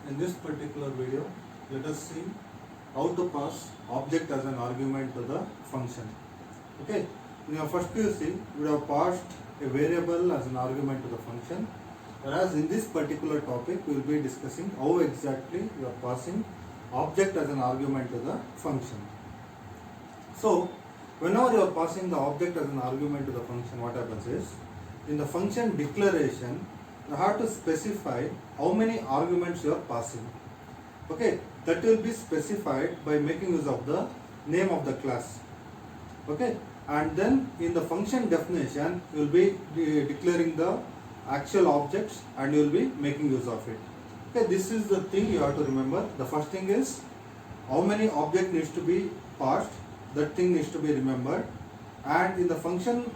In this particular video, let us see how to pass object as an argument to the function. Okay, in your first PUC, we have passed a variable as an argument to the function, whereas in this particular topic, we will be discussing how exactly you are passing object as an argument to the function. So, whenever you are passing the object as an argument to the function, what happens is, in the function declaration, you have to specify how many arguments you are passing. Okay, that will be specified by making use of the name of the class. Okay, and then in the function definition, you will be declaring the actual objects and you will be making use of it. Okay, this is the thing you have to remember. The first thing is how many object needs to be passed. That thing needs to be remembered. And in the function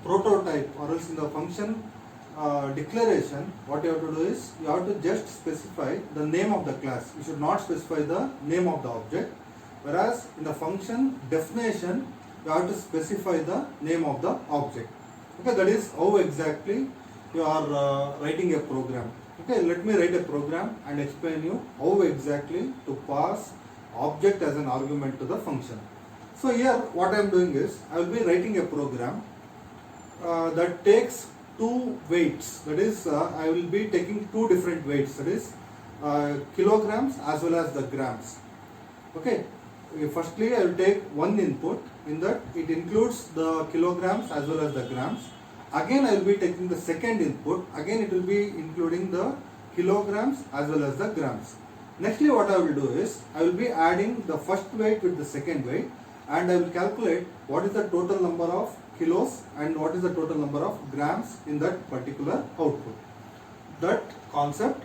prototype or else in the function declaration, what you have to do is you have to just specify the name of the class. You should not specify the name of the object. Whereas in the function definition, you have to specify the name of the object. Okay, that is how exactly you are writing a program. Okay, let me write a program and explain you how exactly to pass object as an argument to the function. So here what I am doing is I will be writing a program that takes two weights, that is I will be taking two different weights, that is kilograms as well as the grams. Okay, firstly I will take one input, in that it includes the kilograms as well as the grams. Again I will be taking the second input, again it will be including the kilograms as well as the grams. Nextly what I will do is I will be adding the first weight with the second weight and I will calculate what is the total number of kilos and what is the total number of grams in that particular output. That concept,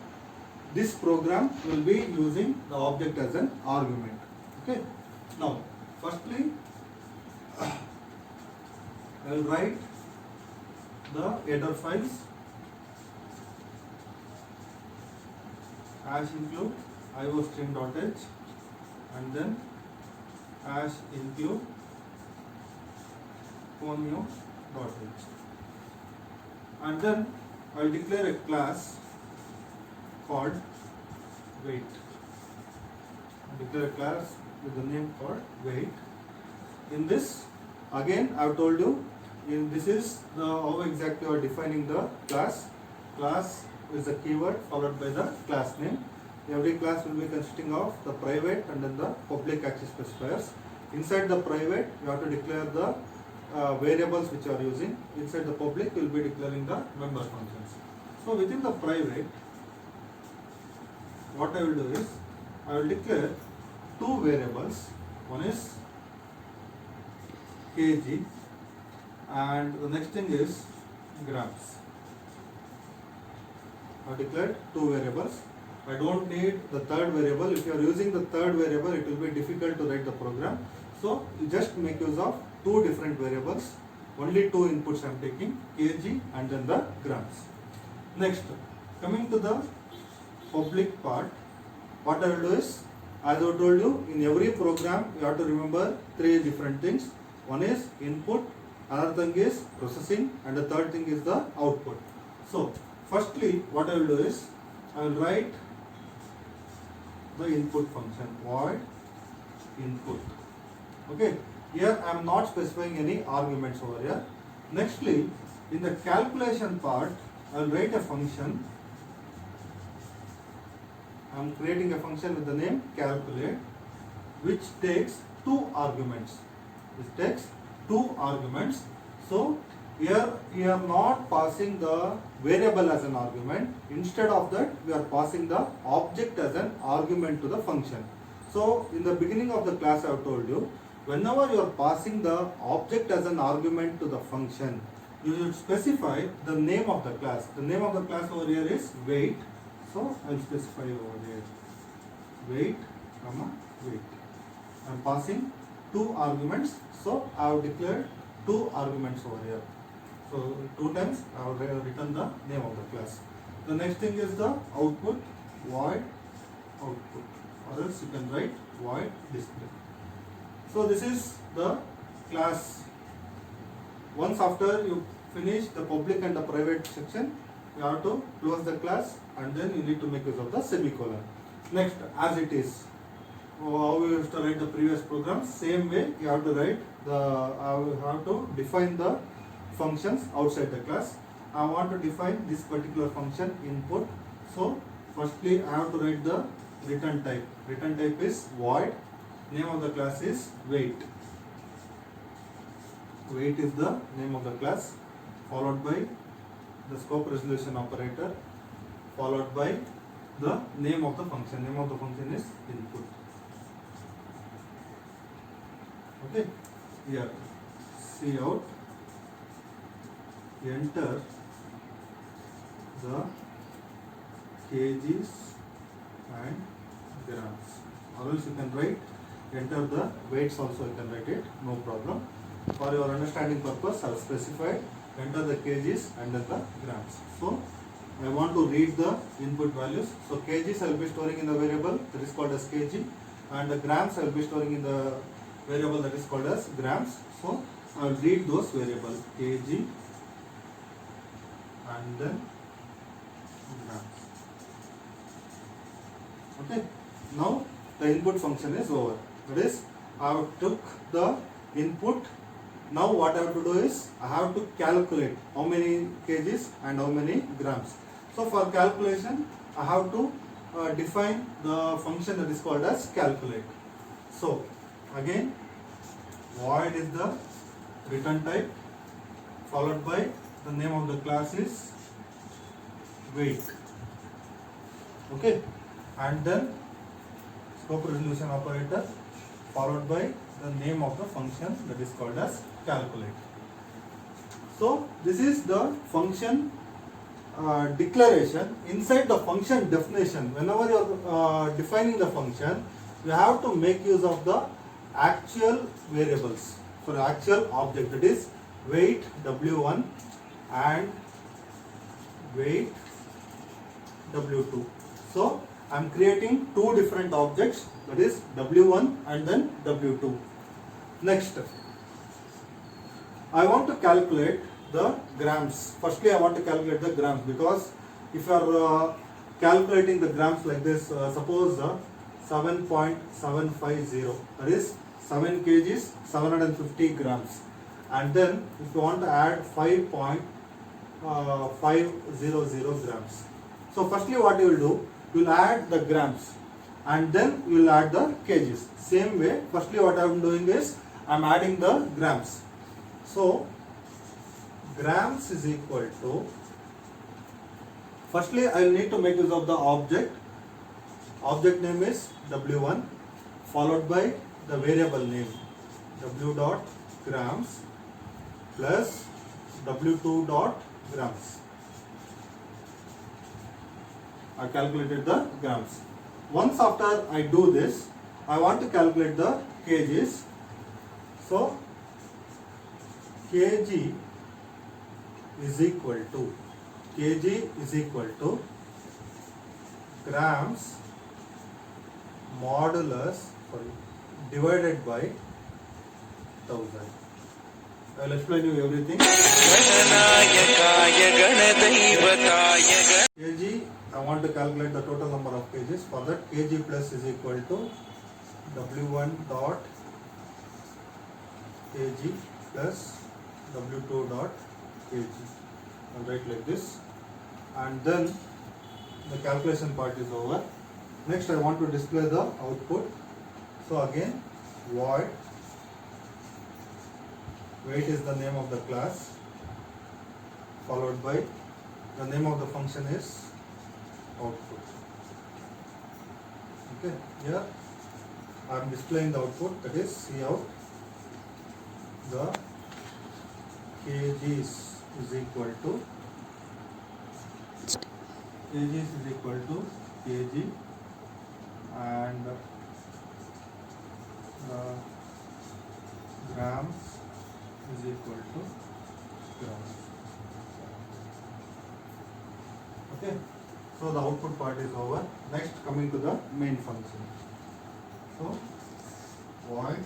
this program will be using the object as an argument. Okay. Now, firstly, I will write the header files as include iostream.h and then as include phoneo.h, and then I will declare a class called weight. Declare a class with the name called weight. In this, again I have told you, this is the how exactly you are defining the class. Class is a keyword followed by the class name. Every class will be consisting of the private and then the public access specifiers. Inside the private, you have to declare the variables which you are using. Inside the public, you will be declaring the member functions. So within the private, what I will do is, I will declare two variables. One is kg and the next thing is grams. I have declared two variables. I don't need the third variable. If you are using the third variable, it will be difficult to write the program. So you just make use of two different variables. Only two inputs I am taking, kg and then the grams. Next, coming to the public part, what I will do is, as I told you, in every program you have to remember three different things. One is input, another thing is processing, and the third thing is the output. So firstly, what I will do is, I will write the input function, void input. Okay, here I am not specifying any arguments over here. Nextly, in the calculation part, I will write a function. I am creating a function with the name calculate, which takes two arguments. This takes two arguments. So here we are not passing the variable as an argument. Instead of that, we are passing the object as an argument to the function. So in the beginning of the class, I have told you, whenever you are passing the object as an argument to the function, you should specify the name of the class. The name of the class over here is weight. So I will specify over here weight, comma weight. I am passing two arguments. So I have declared two arguments over here. So two times I have written the name of the class. The next thing is the output, void output, or else you can write void display. So this is the class. Once after you finish the public and the private section, you have to close the class and then you need to make use of the semicolon. Next, as it is, how we used to write the previous program, same way you have to write the, you have to define the functions outside the class. I want to define this particular function input. So firstly I have to write the return type. Return type is void. Name of the class is weight. Weight is the name of the class, followed by the scope resolution operator, followed by the name of the function. Name of the function is input. Okay, here cout, enter the kgs and grams, or else you can write enter the weights also, you can write it, no problem. For your understanding purpose I have specified enter the kgs and then the grams. So I want to read the input values. So kgs I will be storing in the variable that is called as kg, and the grams I will be storing in the variable that is called as grams. So I will read those variables kg and then grams. Okay, now the input function is over. That is, I have took the input. Now what I have to do is I have to calculate how many kgs and how many grams. So for calculation I have to define the function that is called as calculate. So again, void is the return type, followed by the name of the class is weight. Okay, and then scope resolution operator, followed by the name of the function that is called as calculate. So this is the function declaration. Inside the function definition, whenever you are defining the function, you have to make use of the actual variables for the actual object, that is weight w1 and weight w2. So I am creating two different objects, that is w1 and then w2. Next, I want to calculate the grams. Firstly I want to calculate the grams, because if you are calculating the grams like this, suppose 7.750, that is 7 kgs 750 grams, and then if you want to add 5.500 grams. So firstly what you will do, you will add the grams and then you will add the kgs. Same way, firstly what I am doing is I am adding the grams. So grams is equal to, firstly I will need to make use of the object. Object name is w1, followed by the variable name w dot grams plus w2 dot grams. I calculated the grams. Once after I do this, I want to calculate the kgs. So kg is equal to grams divided by 1000. I will explain you everything. Kg, I want to calculate the total number of kgs. For that, kg plus is equal to w1 dot kg plus w2 dot kg. I'll write like this, and then the calculation part is over. Next I want to display the output. So again, void, weight is the name of the class, followed by the name of the function is output. Okay, here I am displaying the output, that is cout. The kgs is equal to kg and grams is equal to grams. Okay, so the output part is over. Next, coming to the main function. So void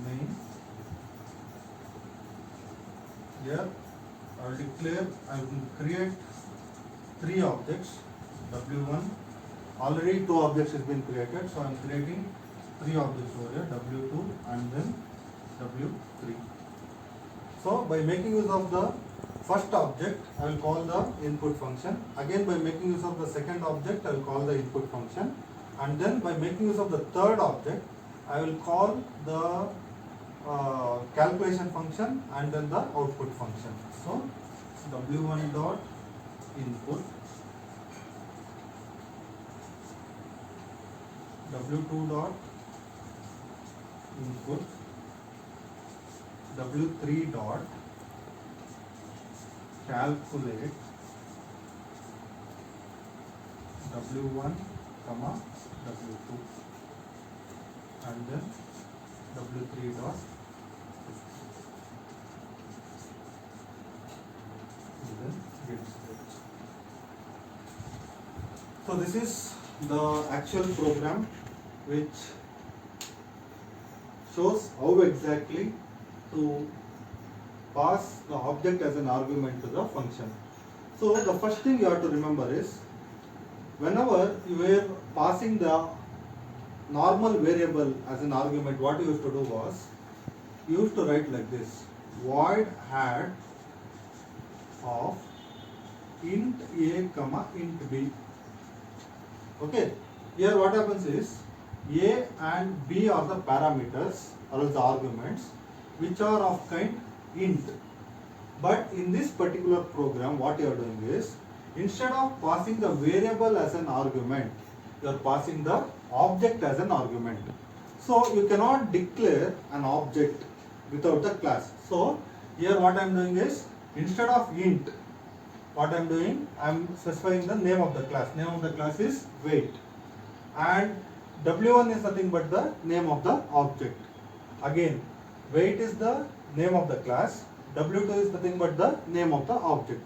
main. Here I will declare, I will create three objects, W1, already two objects has been created, so I am creating three objects over here, W2 and then W3. So by making use of the first object, I will call the input function. Again by making use of the second object, I will call the input function. And then by making use of the third object, I will call the calculation function and then the output function. So W1 dot input, W2 dot input, W3 dot calculate, W1 comma W2, and then W3 dot and then gives it. So this is the actual program which shows how exactly to pass the object as an argument to the function. So the first thing you have to remember is, whenever you were passing the normal variable as an argument, what you used to do was, you used to write like this: void add of int a comma int b. Okay, here what happens is, a and b are the parameters or the arguments which are of kind int. But in this particular program, what you are doing is, instead of passing the variable as an argument, you are passing the object as an argument. So you cannot declare an object without the class. So here what I am doing is, instead of int, what I am doing, I am specifying the name of the class. Name of the class is weight, and W1 is nothing but the name of the object. Again, weight is the name of the class, W2 is nothing but the name of the object.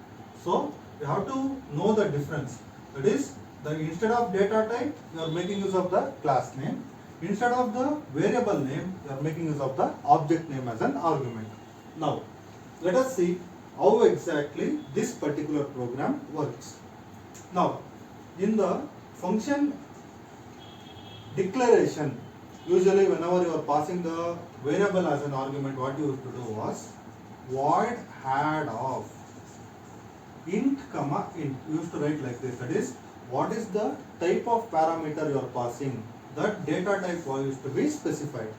So you have to know the difference. That is, instead of data type, you are making use of the class name. Instead of the variable name, you are making use of the object name as an argument. Now, let us see how exactly this particular program works. Now, in the function declaration, usually whenever you are passing the variable as an argument, what you used to do was void add of int comma int. You used to write like this. That is, what is the type of parameter you are passing, that data type used to be specified.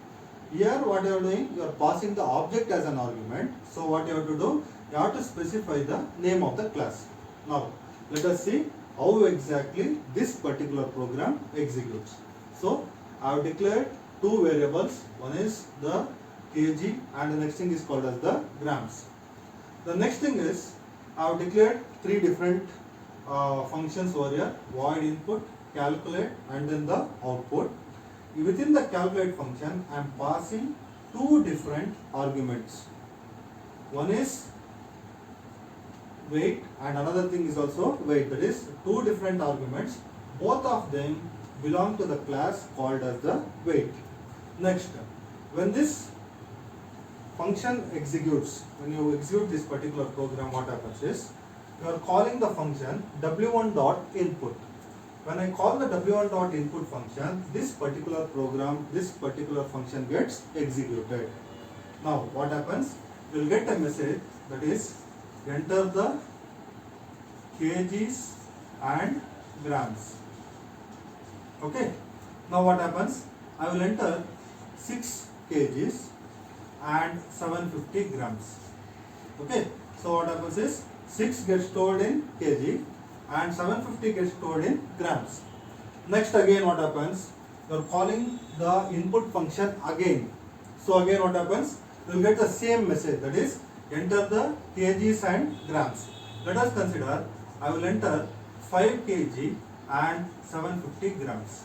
Here what you are doing, you are passing the object as an argument. So what you have to do, you have to specify the name of the class. Now let us see how exactly this particular program executes. So I have declared two variables. One is the kg and the next thing is called as the grams. The next thing is, I have declared three different functions over here: void input, calculate, and then the output. Within the calculate function, I am passing two different arguments. One is weight and another thing is also weight. That is, two different arguments. Both of them belong to the class called as the weight. Next, when this function executes, when you execute this particular program, what happens is, you are calling the function w1.input. When I call the w1.input function, this particular program, this particular function gets executed. Now what happens? You will get a message that is, enter the kgs and grams. Okay. Now what happens? I will enter 6 kgs and 750 grams. Okay. So what happens is, 6 gets stored in kg and 750 gets stored in grams. Next again what happens? You are calling the input function again. So again what happens? You will get the same message, that is, enter the kgs and grams. Let us consider, I will enter 5 kg and 750 grams.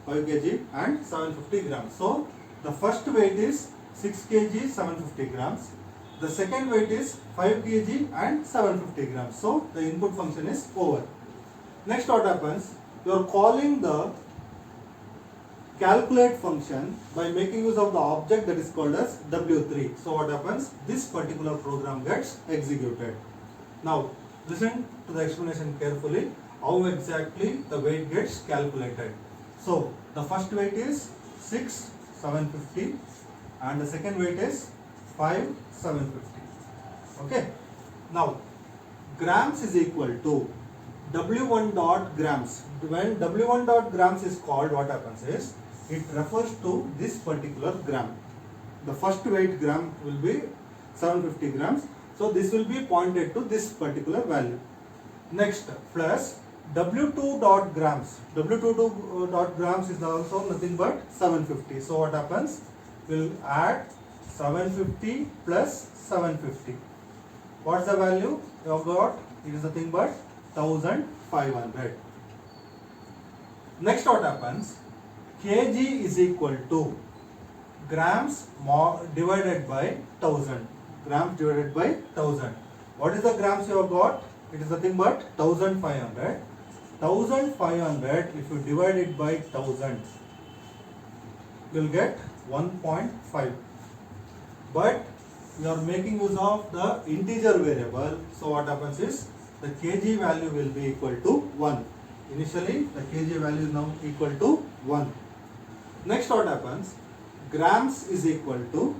5 kg and 750 grams. So the first weight is 6 kg 750 grams. The second weight is 5 kg and 750 grams. So the input function is over. Next what happens? You are calling the calculate function by making use of the object that is called as W3. So what happens? This particular program gets executed. Now Listen to the explanation carefully, how exactly the weight gets calculated. So the first weight is 6,750 and the second weight is 5,750. Okay. Now grams is equal to W1 dot grams. When W1 dot grams is called, what happens is it refers to this particular gram. The first weight gram will be 750 grams. So this will be pointed to this particular value. Next, plus W2 dot grams. W2 dot grams is also nothing but 750. So what happens? We'll add 750 plus 750. What's the value you have got? It is nothing but 1500. Next, what happens? Kg is equal to grams divided by 1000. Grams divided by 1000. What is the grams you have got? It is nothing but 1500. 1500, if you divide it by 1000, you will get 1.5. But you are making use of the integer variable. So what happens is the kg value will be equal to 1. Initially the kg value is now equal to 1. Next, what happens? Grams is equal to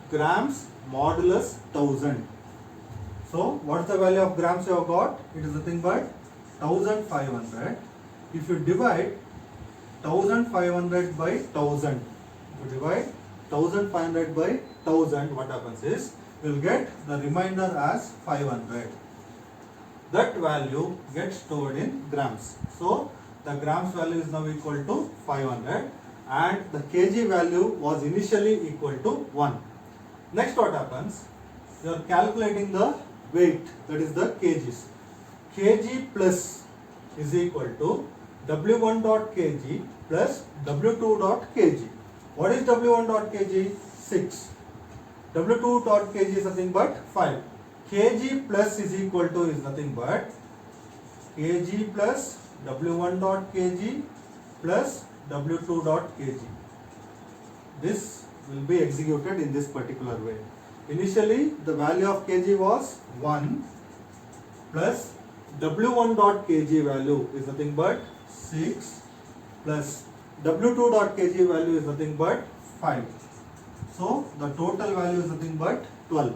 grams modulus 1000. So what is the value of grams you have got? It is nothing but 1500. If you divide 1500 by 1000, if you divide 1500 by 1000, what happens is you will get the remainder as 500. That value gets stored in grams. So the grams value is now equal to 500 and the kg value was initially equal to 1. Next, what happens? You are calculating the weight, that is the kgs. Kg plus is equal to W1 dot kg plus W2 dot kg. What is W1 dot kg? 6. W2 dot kg is nothing but 5. Kg plus is equal to is nothing but kg plus W1 dot kg plus W2 dot kg. This will be executed in this particular way. Initially the value of kg was 1 plus W1 dot kg value is nothing but 6 plus W2 dot kg value is nothing but 5. So the total value is nothing but 12.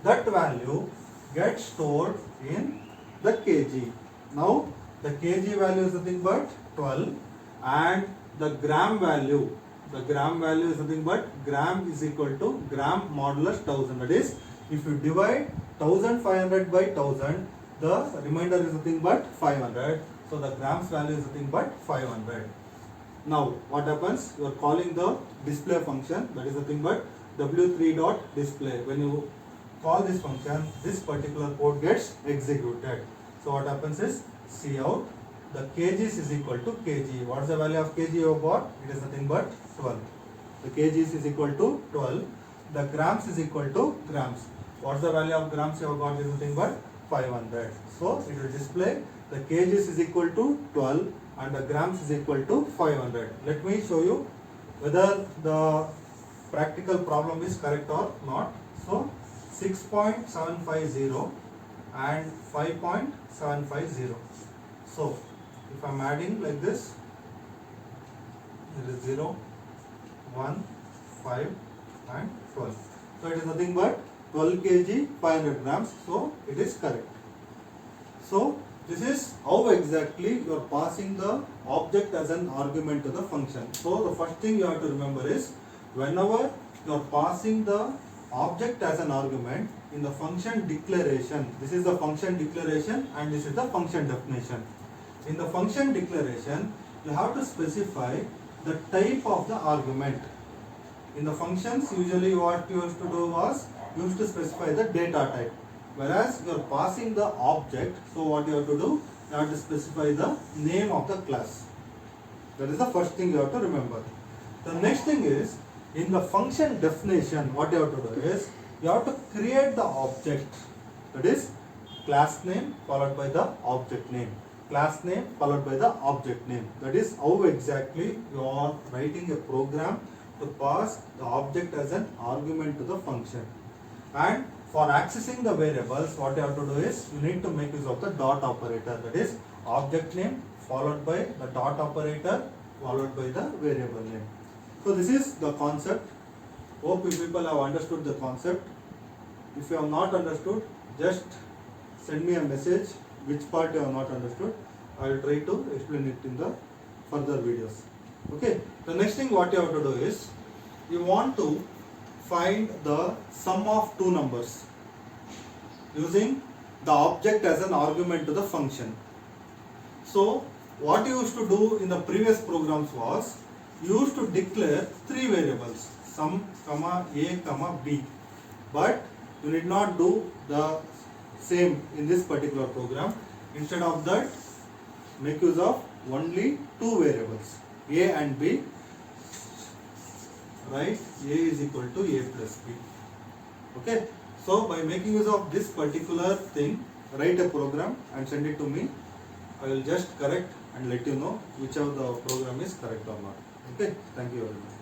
That value gets stored in the kg. Now the kg value is nothing but 12 and the gram value is nothing but gram is equal to gram modulus 1000. That is, if you divide 1500 by 1000, the remainder is nothing but 500. So the grams value is nothing but 500. Now what happens? You are calling the display function, that is nothing but W3 dot display. When you call this function, this particular code gets executed. So what happens is Cout the kgs is equal to kg. What is the value of kg you have got? It is nothing but 12. The kgs is equal to 12. The grams is equal to grams. What is the value of grams you have got? Is nothing but 500. So it will display the kgs is equal to 12 and the grams is equal to 500. Let me show you whether the practical problem is correct or not. So 6.750 and 5.750. So if I am adding like this, it is 0, 1, 5 and 12. So it is nothing but 12 kg 500 grams. So it is correct. So this is how exactly you are passing the object as an argument to the function. So the first thing you have to remember is whenever you are passing the object as an argument in the function declaration, this is the function declaration and this is the function definition. In the function declaration, you have to specify the type of the argument. In the functions, usually what you used to do was, you used to specify the data type. Whereas you are passing the object, so what you have to do, you have to specify the name of the class. That is the first thing you have to remember. The next thing is, in the function definition, what you have to do is, you have to create the object. That is, class name followed by the object name. Class name followed by the object name. That is how exactly you are writing a program to pass the object as an argument to the function. And for accessing the variables, what you have to do is you need to make use of the dot operator, that is object name followed by the dot operator followed by the variable name. So this is the concept. Hope you people have understood the concept. If you have not understood, just send me a message which part you have not understood. I will try to explain it in the further videos. Okay. The next thing what you have to do is you want to find the sum of two numbers using the object as an argument to the function. So what you used to do in the previous programs was you used to declare three variables, sum, comma, a, comma, b, but you need not do the same in this particular program. Instead of that, make use of only two variables, a and b. Write a is equal to a plus b. Okay. So by making use of this particular thing, write a program and send it to me. I will just correct and let you know whichever the program is correct or not. Okay. Thank you very much.